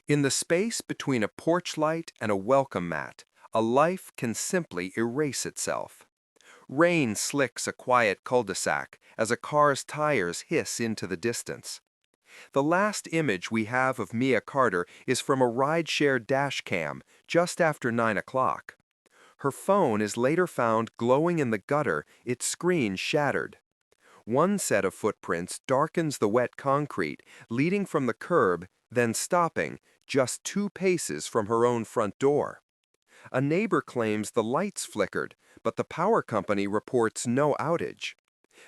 In the space between a porch light and a welcome mat, a life can simply erase itself. Rain slicks a quiet cul-de-sac as a car's tires hiss into the distance. The last image we have of Mia Carter is from a rideshare dashcam just after 9 o'clock. Her phone is later found glowing in the gutter, its screen shattered. One set of footprints darkens the wet concrete, leading from the curb, then stopping, just 2 paces from her own front door. A neighbor claims the lights flickered, but the power company reports no outage.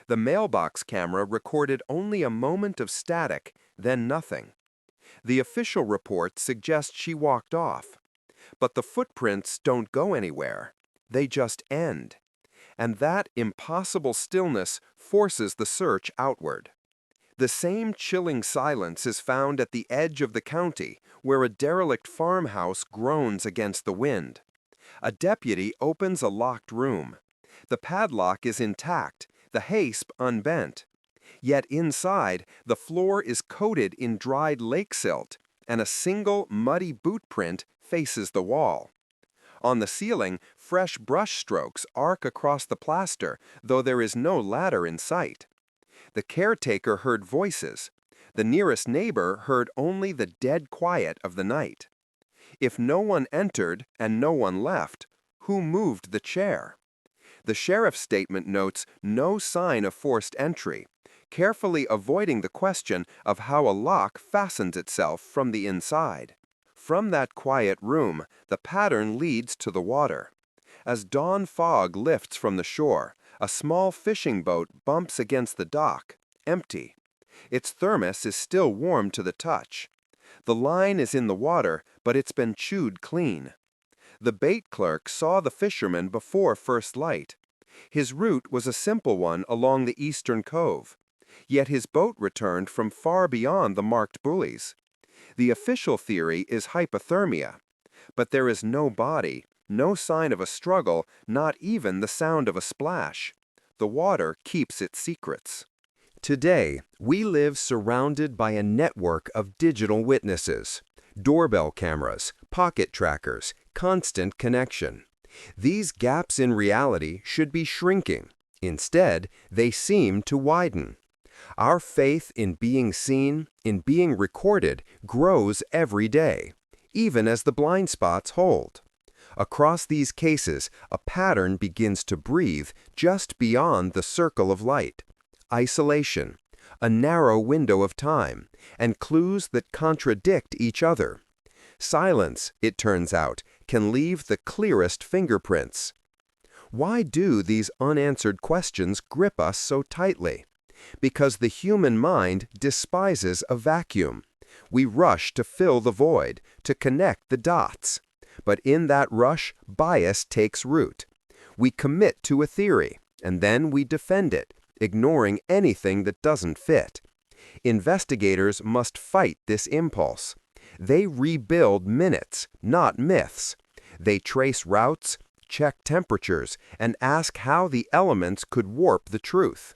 The mailbox camera recorded only a moment of static, then nothing. The official report suggests she walked off. But the footprints don't go anywhere. They just end. And that impossible stillness forces the search outward. The same chilling silence is found at the edge of the county, where a derelict farmhouse groans against the wind. A deputy opens a locked room. The padlock is intact, the hasp unbent. Yet inside, the floor is coated in dried lake silt, and a single muddy boot print faces the wall. On the ceiling, fresh brush strokes arc across the plaster, though there is no ladder in sight. The caretaker heard voices. The nearest neighbor heard only the dead quiet of the night. If no one entered and no one left, who moved the chair? The sheriff's statement notes no sign of forced entry, carefully avoiding the question of how a lock fastens itself from the inside. From that quiet room, the pattern leads to the water. As dawn fog lifts from the shore, a small fishing boat bumps against the dock, empty. Its thermos is still warm to the touch. The line is in the water, but it's been chewed clean. The bait clerk saw the fisherman before first light. His route was a simple one along the eastern cove. Yet his boat returned from far beyond the marked buoys. The official theory is hypothermia. But there is no body, no sign of a struggle, not even the sound of a splash. The water keeps its secrets. Today, we live surrounded by a network of digital witnesses. Doorbell cameras, pocket trackers, constant connection. These gaps in reality should be shrinking. Instead, they seem to widen. Our faith in being seen, in being recorded, grows every day, even as the blind spots hold. Across these cases, a pattern begins to breathe just beyond the circle of light. Isolation, a narrow window of time, and clues that contradict each other. Silence, it turns out, can leave the clearest fingerprints. Why do these unanswered questions grip us so tightly? Because the human mind despises a vacuum. We rush to fill the void, to connect the dots. But in that rush, bias takes root. We commit to a theory, and then we defend it, ignoring anything that doesn't fit. Investigators must fight this impulse. They rebuild minutes, not myths. They trace routes, check temperatures, and ask how the elements could warp the truth.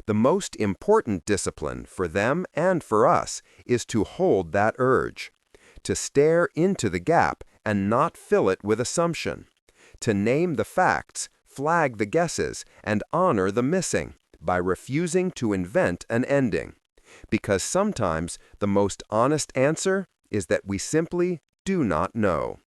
The most important discipline for them and for us is to hold that urge, to stare into the gap and not fill it with assumption, to name the facts, flag the guesses, and honor the missing by refusing to invent an ending. Because sometimes the most honest answer is that we simply do not know.